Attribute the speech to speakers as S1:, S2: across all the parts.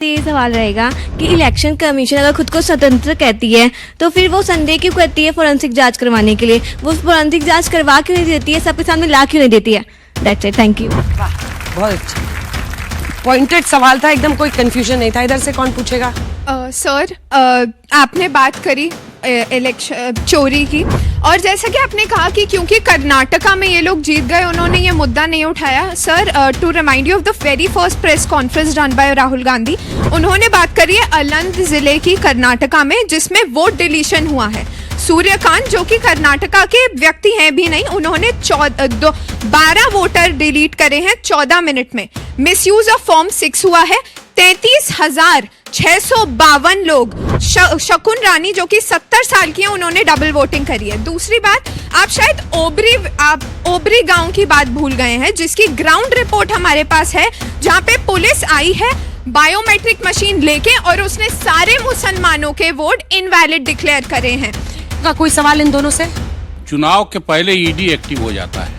S1: ये सवाल रहेगा कि इलेक्शन कमीशन अगर खुद को स्वतंत्र कहती है तो फिर वो संदेह क्यों करती है फोरेंसिक जांच करवाने के लिए? वो फोरेंसिक जांच करवा क्यों नहीं देती है, सबके सामने ला क्यों नहीं देती है? That's it, thank you.
S2: बहुत अच्छा पॉइंटेड सवाल था, एकदम कोई कंफ्यूजन नहीं था। इधर से कौन पूछेगा?
S3: सर आपने बात करी इलेक्शन चोरी की, और जैसा कि आपने कहा कि क्योंकि कर्नाटका में ये लोग जीत गए उन्होंने ये मुद्दा नहीं उठाया। Sir to remind you of the very first press conference done by Rahul Gandhi, उन्होंने बात करी है अलंद जिले की कर्नाटका में जिसमें वोट डिलीशन हुआ है। सूर्यकांत जो कि कर्नाटका के व्यक्ति हैं भी नहीं, उन्होंने 12 वोटर डिलीट करे हैं 14 मिनट में। मिसयूज ऑफ फॉर्म 6 हुआ है। 33,652 लोग, शकुन रानी जो कि 70 साल की हैं उन्होंने डबल वोटिंग करी है। दूसरी बात, आप शायद ओबरी गांव की बात भूल गए हैं जिसकी ग्राउंड रिपोर्ट हमारे पास है, जहां पे पुलिस आई है बायोमेट्रिक मशीन लेके और उसने सारे मुसलमानों के वोट इनवैलिड डिक्लेयर करे हैं।
S2: का कोई सवाल इन दोनों से?
S4: चुनाव के पहले ईडी एक्टिव हो जाता है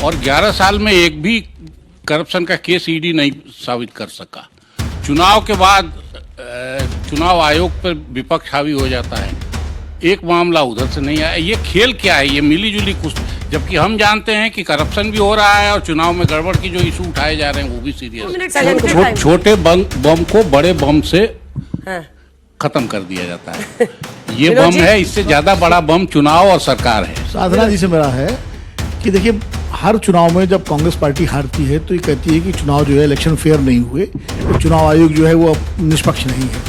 S4: और 11 साल में एक भी करप्शन का केस ईडी नहीं साबित कर सका। चुनाव के बाद चुनाव आयोग पर विपक्ष हावी हो जाता है, एक मामला उधर से नहीं आया। ये खेल क्या है? ये मिलीजुली कुछ, जबकि हम जानते हैं कि करप्शन भी हो रहा है और चुनाव में गड़बड़ की जो इशू उठाए जा रहे हैं वो भी सीरियस है। छोटे बम को बड़े बम से खत्म कर दिया जाता है। ये बम है, इससे ज्यादा बड़ा बम चुनाव और सरकार है।
S5: साधना जी से मेरा है कि देखिए, हर चुनाव में जब कांग्रेस पार्टी हारती है तो ये कहती है कि चुनाव जो है इलेक्शन फेयर नहीं हुए, चुनाव आयोग जो है वो निष्पक्ष नहीं है।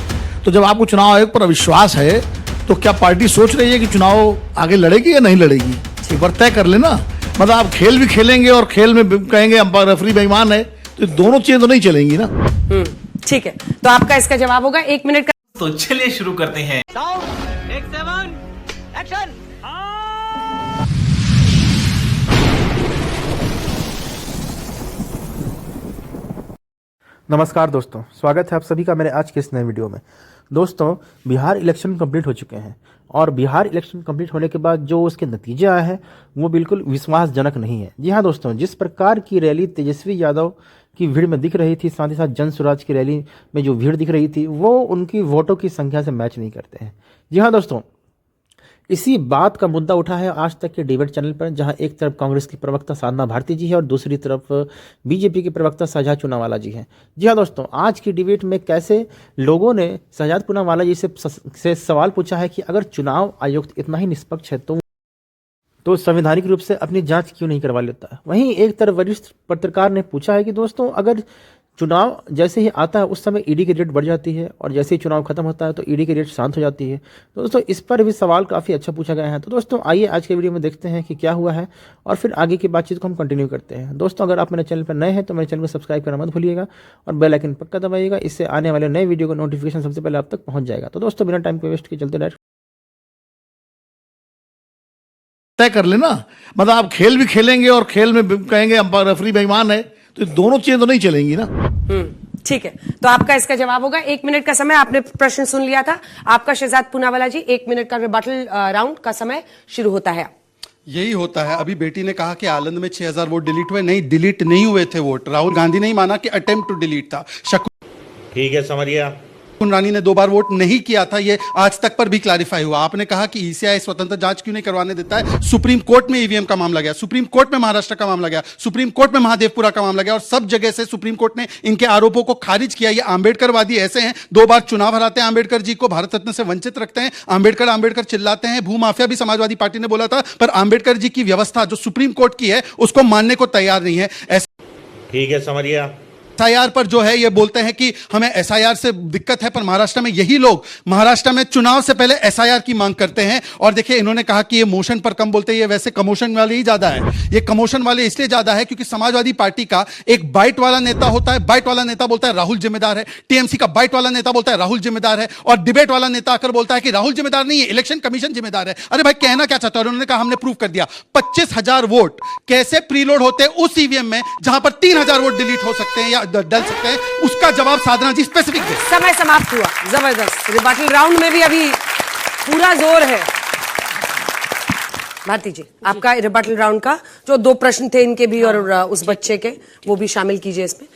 S5: तो जब आपको चुनाव आयोग पर अविश्वास है तो क्या पार्टी सोच रही है कि चुनाव आगे लड़ेगी या नहीं लड़ेगी? एक बार तय कर लेना। मतलब आप खेल भी खेलेंगे और खेल में कहेंगे अंपायर रेफरी बेईमान है, तो दोनों चीजें तो नहीं चलेंगी ना।
S2: ठीक है, तो आपका इसका जवाब होगा 1 मिनट का।
S6: तो चलिए शुरू करते हैं।
S7: एक्शन।
S8: नमस्कार दोस्तों, स्वागत है आप सभी का मेरे आज के इस नए वीडियो में। दोस्तों, बिहार इलेक्शन कंप्लीट हो चुके हैं और बिहार इलेक्शन कंप्लीट होने के बाद जो उसके नतीजे आए हैं वो बिल्कुल विश्वासजनक नहीं है। जी हाँ दोस्तों, जिस प्रकार की रैली तेजस्वी यादव की भीड़ में दिख रही थी, साथ ही साथ जन स्वराज की रैली में जो भीड़ दिख रही थी वो उनकी वोटों की संख्या से मैच नहीं करते हैं। जी हाँ दोस्तों, इसी बात का मुद्दा उठा है आज तक के डिबेट चैनल पर, जहां एक तरफ कांग्रेस की प्रवक्ता साधना भारती जी है और दूसरी तरफ बीजेपी के प्रवक्ता शहजाद पूनावाला जी हैं। जी हाँ दोस्तों, आज की डिबेट में कैसे लोगों ने शहजाद पूनावाला जी से सवाल पूछा है कि अगर चुनाव आयोग इतना ही निष्पक्ष है तो संवैधानिक रूप से अपनी जांच क्यों नहीं करवा लेता है। वहीं एक तरफ वरिष्ठ पत्रकार ने पूछा है कि दोस्तों, अगर चुनाव जैसे ही आता है उस समय ईडी की रेट बढ़ जाती है और जैसे ही चुनाव खत्म होता है तो ईडी की रेट शांत हो जाती है। तो दोस्तों, इस पर भी सवाल काफ़ी अच्छा पूछा गया है। तो दोस्तों, आइए आज के वीडियो में देखते हैं कि क्या हुआ है और फिर आगे की बातचीत को हम कंटिन्यू करते हैं। दोस्तों, अगर आप मेरे चैनल पर नए हैं तो मेरे चैनल को सब्सक्राइब करना मत भूलिएगा और बेल आइकन पक्का दबाइएगा, इससे आने वाले नए वीडियो का नोटिफिकेशन सबसे पहले आप तक पहुँच जाएगा। तो दोस्तों, बिना टाइम को वेस्ट किए चलते डायरेक्ट
S5: तय कर लेना। मतलब आप खेल भी खेलेंगे और खेल में कहेंगे अंपायर रेफरी बेईमान है, तो दोनों चीजें तो नहीं चलेंगी ना।
S2: ठीक है, तो आपका इसका जवाब होगा 1 मिनट का समय। आपने प्रश्न सुन लिया था आपका शहजाद पूनावाला जी। 1 मिनट का रिबटल राउंड का समय शुरू होता है।
S9: यही होता है। अभी बेटी ने कहा कि आनंद में 6000 वोट डिलीट हुए। नहीं, डिलीट नहीं हुए थे वोट। राहुल गांधी ने ही माना कि अटेम्प्ट टू डिलीट था।
S6: ठीक है, समझिए।
S9: शकुन रानी ने 2 बार वोट नहीं किया था, ये आज तक पर भी क्लैरिफाई हुआ। आपने कहा कि ईसीआई स्वतंत्र जांच क्यों नहीं करवाने देता है। सुप्रीम कोर्ट में ईवीएम का मामला गया, सुप्रीम कोर्ट में महाराष्ट्र का मामला गया, सुप्रीम कोर्ट में महादेवपुरा का मामला गया और सब जगह से सुप्रीम कोर्ट ने इनके आरोपों को खारिज किया। ये आंबेडकरवादी ऐसे हैं, 2 बार चुनाव हराते हैं आंबेडकर जी को, भारत रत्न से वंचित रखते हैं, आंबेडकर चिल्लाते हैं। भूमाफिया भी समाजवादी पार्टी ने बोला था, पर आंबेडकर जी की व्यवस्था जो सुप्रीम कोर्ट की है उसको मानने को तैयार नहीं है।
S6: ठीक है, समझिए।
S9: एसआईआर पर जो है ये बोलते हैं कि हमें एसआईआर से दिक्कत है, पर महाराष्ट्र में यही लोग महाराष्ट्र में चुनाव से पहले एसआईआर की मांग करते हैं। और देखिए, इन्होंने कहा कि ये मोशन पर कम बोलते हैं, ये वैसे कमोशन वाले ही ज्यादा है। ये कमोशन वाले इसलिए ज्यादा है क्योंकि समाजवादी पार्टी का एक बाइट वाला नेता होता है, बाइट वाला नेता बोलता है राहुल जिम्मेदार है। टीएमसी का बाइट वाला नेता बोलता है राहुल जिम्मेदार है और डिबेट वाला नेता आकर बोलता है कि राहुल जिम्मेदार नहीं है, इलेक्शन कमीशन जिम्मेदार है। अरे भाई, कहना क्या चाहता है? उन्होंने कहा हमने प्रूव कर दिया। 25,000 वोट कैसे प्रीलोड होते हैं उस ईवीएम में जहां पर 3,000 वोट डिलीट हो सकते हैं या डल सकते हैं, उसका जवाब साधना जी स्पेसिफिक दे।
S2: समय समाप्त हुआ। जबरदस्त। रिबटल राउंड में भी अभी पूरा जोर है। भारती जी, आपका रिबटल राउंड का जो 2 प्रश्न थे इनके भी और उस बच्चे के, वो भी शामिल कीजिए इसमें।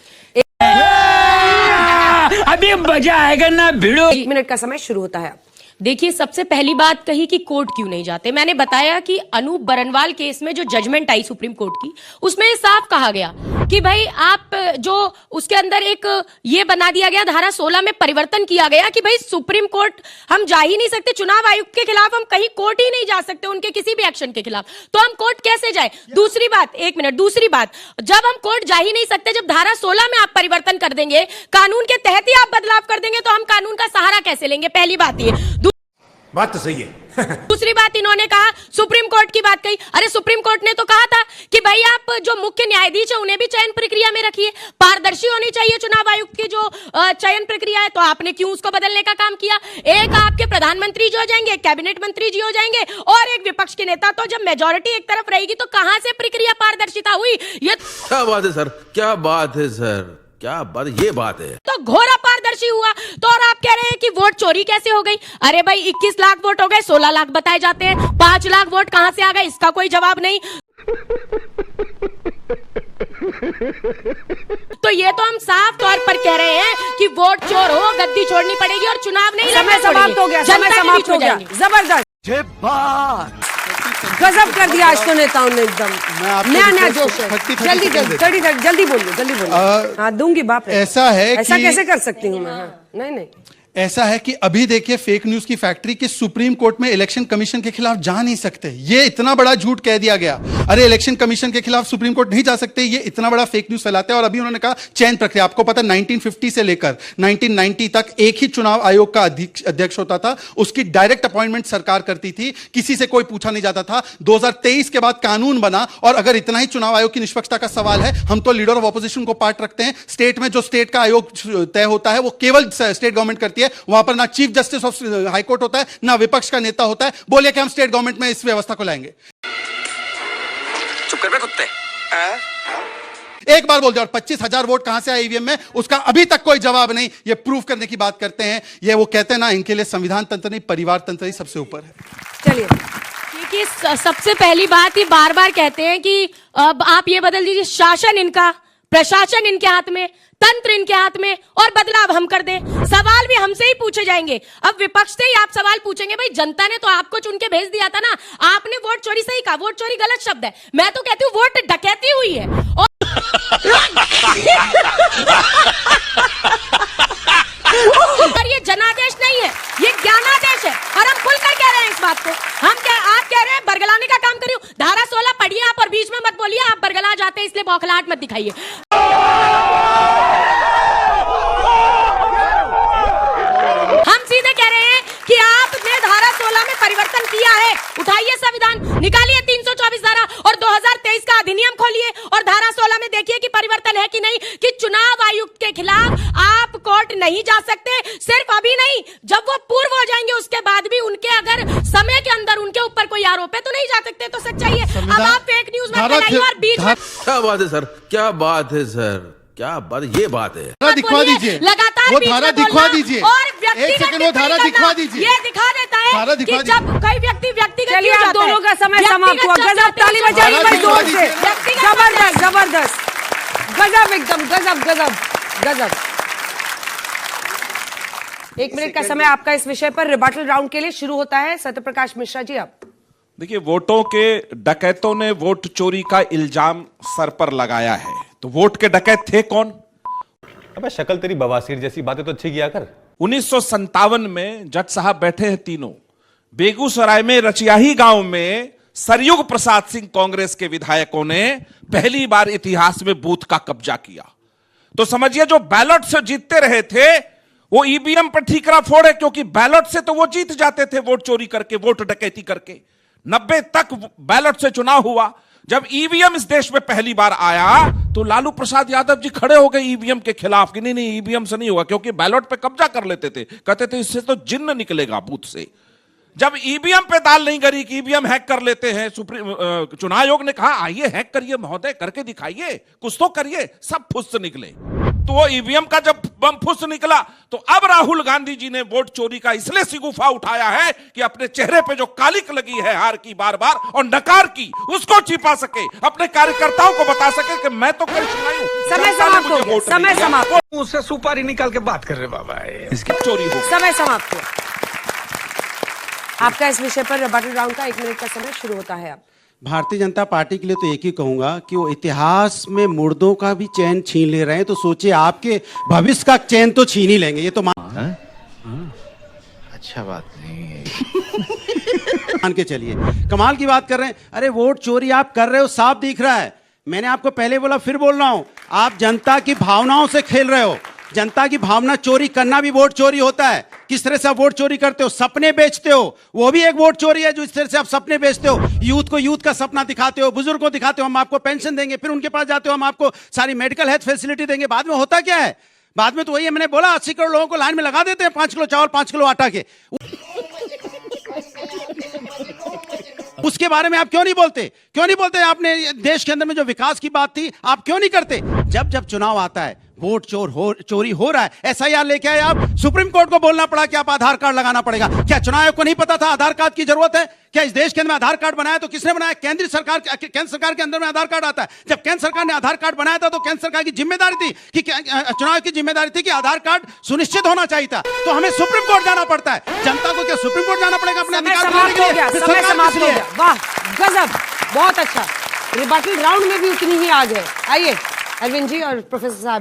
S7: अभी मजा आएगा ना भिड़ो।
S2: 1 मिनट का समय शुरू होता है।
S10: देखिए, सबसे पहली बात कही कि कोर्ट क्यों नहीं जाते। मैंने बताया कि अनूप बरनवाल केस में जो जजमेंट आई सुप्रीम कोर्ट की, उसमें ये साफ कहा गया कि भाई आप जो उसके अंदर एक ये बना दिया गया, धारा 16 में परिवर्तन किया गया कि भाई सुप्रीम कोर्ट हम जा ही नहीं सकते, चुनाव आयुक्त के खिलाफ हम कहीं कोर्ट ही नहीं जा सकते उनके किसी भी एक्शन के खिलाफ, तो हम कोर्ट कैसे जाए। दूसरी बात, 1 मिनट, दूसरी बात, जब हम कोर्ट जा ही नहीं सकते, जब धारा 16 में आप परिवर्तन कर देंगे, कानून के तहत ही आप बदलाव कर देंगे, तो हम कानून का सहारा कैसे लेंगे। पहली बात ये।
S6: बात तो सही है।
S10: दूसरी बात, इन्होंने कहा सुप्रीम कोर्ट की बात कही। अरे सुप्रीम कोर्ट ने तो कहा था कि भाई आप जो मुख्य न्यायाधीश है उन्हें भी चयन प्रक्रिया में रखिए, पारदर्शी होनी चाहिए चुनाव आयुक्त की जो चयन प्रक्रिया है, तो आपने क्यों उसको बदलने का काम किया। एक आपके प्रधानमंत्री जी हो जाएंगे, कैबिनेट मंत्री जी हो जाएंगे, और एक विपक्ष के नेता, तो जब मेजोरिटी एक तरफ रहेगी तो कहां से प्रक्रिया पारदर्शिता हुई। ये
S11: क्या बात है सर, क्या बात है सर, क्या बात, ये बात है
S10: तो घोरा पारदर्शी हुआ। तो और आप कह रहे हैं कि वोट चोरी कैसे हो गई। अरे भाई 21 लाख वोट हो गए, 16 लाख बताए जाते हैं, 5 लाख वोट कहां से आ गए, इसका कोई जवाब नहीं। तो ये तो हम साफ तौर पर कह रहे हैं कि वोट चोर हो, गद्दी छोड़नी पड़ेगी और चुनाव नहीं लड़ना
S2: समय समाप्त हो गया, समय समाप्त हो गया। जबरदस्त, गजब कर दिया आज तो नेताओं ने, एकदम नया जोश है। जल्दी जल्दी बोलिए। हाँ दूंगी, बाप रे।
S9: ऐसा है
S2: ऐसा
S9: कि
S2: कैसे कर सकती हूँ मैं। हाँ, नहीं
S9: ऐसा है कि अभी देखिए फेक न्यूज की फैक्ट्री के सुप्रीम कोर्ट में इलेक्शन कमीशन के खिलाफ जा नहीं सकते, ये इतना बड़ा झूठ कह दिया गया। अरे इलेक्शन कमीशन के खिलाफ सुप्रीम कोर्ट नहीं जा सकते, ये इतना बड़ा फेक न्यूज फैलाते हैं। और अभी उन्होंने कहा चयन प्रक्रिया, आपको पता 1950 से लेकर 1990 तक एक ही चुनाव आयोग का अध्यक्ष होता था, उसकी डायरेक्ट अपॉइंटमेंट सरकार करती थी, किसी से कोई पूछा नहीं जाता था। 2023 के बाद कानून बना, और अगर इतना ही चुनाव आयोग की निष्पक्षता का सवाल है, हम तो लीडर ऑफ ऑपोजिशन को पार्ट रखते हैं। स्टेट में जो स्टेट का आयोग तय होता है वो केवल स्टेट गवर्नमेंट करती है, वहां पर ना चीफ जस्टिस ऑफ हाईकोर्ट होता है, ना विपक्ष का नेता होता है। बोले कि हम स्टेट गवर्नमेंट में इस व्यवस्था को लाएंगे।
S11: चुप कर बे कुत्ते।
S9: एक बार बोल दिया, और 25,000 वोट कहां से आए ईवीएम में, उसका अभी तक कोई जवाब नहीं। ये प्रूफ करने की बात करते हैं, ये वो कहते हैं ना, इनके लिए संविधान तंत्र नहीं, परिवार तंत्र ही सबसे ऊपर है।
S2: चलिए,
S10: कि सबसे पहली बात ही बार बार कहते हैं कि अब आप ये बदल दीजिए, शासन इनका, प्रशासन इनके हाथ में, तंत्र इनके हाथ में, और बदलाव हम कर दें। सवाल भी हमसे ही पूछे जाएंगे। अब विपक्ष से ही आप सवाल पूछेंगे, भाई जनता ने तो आपको चुन के भेज दिया था ना। आपने वोट चोरी सही कहा, वोट चोरी गलत शब्द है, मैं तो कहती हूँ वोट डकैती हुई है। और ये जनादेश नहीं है, ये ज्ञानादेश है, और हम खुलकर कह रहे हैं इस बात को। आप कह रहे हैं बरगलाने का काम करियो, धारा 16 पढ़िए आप, और बीच में मत बोलिए आप बरगला जाते हैं इसलिए बौखलाहट मत दिखाइए। हम सीधे कह रहे हैं कि आपने धारा 16 में परिवर्तन किया है, उठाइए संविधान, निकालिए 324 धारा और 2023 का अधिनियम खोलिए, और धारा 16 में देखिए कि परिवर्तन है कि नहीं, कि चुनाव आयुक्त के खिलाफ आप कोर्ट नहीं जा सकते। सिर्फ अभी नहीं, जब वो पूर्व हो जाएंगे उसके बाद भी उनके अगर समय के अंदर उनके ऊपर कोई आरोप है तो नहीं जा सकते। तो सच्चाई है। अब आप फेक न्यूज मत फैलाइए और बीच में।
S11: क्या बात है सर, क्या बात है सर, क्या बात, ये बात है।
S9: धारा दिखवा दीजिए,
S10: लगातार
S9: वो धारा दिखवा दीजिए,
S10: और
S9: एक सेकंड वो धारा दिखवा दीजिए।
S10: ये दिखा देता है कि जब कोई व्यक्ति व्यक्तिगत,
S2: चलिए आप दोनों का समय समाप्त हुआ। गजब, ताली बजाइए भाई जोर से। जबरदस्त जबरदस्त, गजब, एकदम गजब गजब गजब। 1 मिनट का समय आपका इस विषय पर। रिबटल राउंड के लिए शुरू होता है। सत्यप्रकाश मिश्रा जी, आप।
S12: देखिए, वोटों के डकैतों ने वोट चोरी का इल्जाम सर पर लगाया है, तो वोट के डकैत थे कौन?
S13: अबे शक्ल तेरी बवासीर जैसी, बातें तो अच्छी किया कर।
S12: 1957 में जज साहब बैठे हैं तीनों, बेगूसराय में रचियाही गांव में सरयुग प्रसाद सिंह कांग्रेस के विधायकों ने पहली बार इतिहास में बूथ का कब्जा किया। तो समझिए जो बैलेट से जीतते रहे थे वो ईवीएम पर ठीकरा फोड़े, क्योंकि बैलेट से तो वो जीत जाते थे, वोट चोरी करके, वोट डकैती करके। 90 तक बैलेट से चुनाव हुआ। जब ईवीएम इस देश में पहली बार आया तो लालू प्रसाद यादव जी खड़े हो गए ईवीएम के खिलाफ कि नहीं ईवीएम से नहीं होगा, क्योंकि बैलेट पे कब्जा कर लेते थे, कहते थे इससे तो जिन्न निकलेगा बूथ से। जब ईवीएम पे दाल नहीं करी कि ईवीएम हैक कर लेते हैं, चुनाव आयोग ने कहा आइए हैक करिए महोदय, करके दिखाइए, कुछ तो करिए, सब फुस निकले। तो वो ईवीएम का जब बम फुस निकला तो अब राहुल गांधी जी ने वोट चोरी का इसलिए सिगुफा उठाया है कि अपने चेहरे पे जो कालिक लगी है हार की बार बार और नकार की, उसको छिपा सके, अपने कार्यकर्ताओं को बता सके कि मैं तो कल चुनाई हूं,
S2: समय समाप्त हो गया, समय समाप्त।
S7: मुझसे सुपारी निकाल के बात कर रहे बाबा,
S12: इसकी चोरी हो।
S2: समय समाप्त हुआ। आपका इस विषय पर रिबटल राउंड का 1 मिनट का समय शुरू होता है अब।
S14: भारतीय जनता पार्टी के लिए तो एक ही कहूंगा कि वो इतिहास में मुर्दों का भी चैन छीन ले रहे हैं, तो सोचिए आपके भविष्य का चैन तो छीन ही लेंगे। ये तो
S8: अच्छा बात नहीं है।
S14: मान के चलिए, कमाल की बात कर रहे हैं। अरे वोट चोरी आप कर रहे हो, साफ दिख रहा है। मैंने आपको पहले बोला, फिर बोल रहा हूं, आप जनता की भावनाओं से खेल रहे हो। जनता की भावना चोरी करना भी वोट चोरी होता है। किस तरह से आप वोट चोरी करते हो? सपने बेचते हो, वो भी एक वोट चोरी है। जो इस तरह से आप सपने बेचते हो, यूथ को यूथ का सपना दिखाते हो, बुजुर्ग को दिखाते हो हम आपको पेंशन देंगे, फिर उनके पास जाते हो हम आपको सारी मेडिकल हेल्थ फैसिलिटी देंगे। बाद में होता क्या है? बाद में तो वही है, मैंने बोला 80 करोड़ लोगों को लाइन में लगा देते हैं 5 किलो चावल 5 किलो आटा के। उसके बारे में आप क्यों नहीं बोलते? क्यों नहीं बोलते? आपने देश के अंदर में जो विकास की बात थी आप क्यों नहीं करते? जब जब चुनाव आता है वोट चोरी हो रहा है, एसआईआर लेके आए आप, सुप्रीम कोर्ट को बोलना पड़ा कि आप आधार कार्ड लगाना पड़ेगा। क्या चुनाव आयोग को नहीं पता था आधार कार्ड की जरूरत है? क्या इस देश के अंदर आधार कार्ड बनाया तो किसने बनाया? केंद्र सरकार के अंदर में आधार कार्ड आता है। जब केंद्र सरकार ने आधार कार्ड बनाया था तो केंद्र सरकार की जिम्मेदारी थी कि चुनाव की जिम्मेदारी थी कि आधार कार्ड सुनिश्चित होना चाहिए था। तो हमें सुप्रीम कोर्ट जाना पड़ता है। जनता को क्या सुप्रीम कोर्ट जाना पड़ेगा अपने अधिकार
S2: समाप्त हो गया, समय समाप्त हो गया। वाह, गजब, बहुत अच्छा। रिबटल राउंड में भी उतनी ही आ गए। आइए अरविंद जी और प्रोफेसर साहब।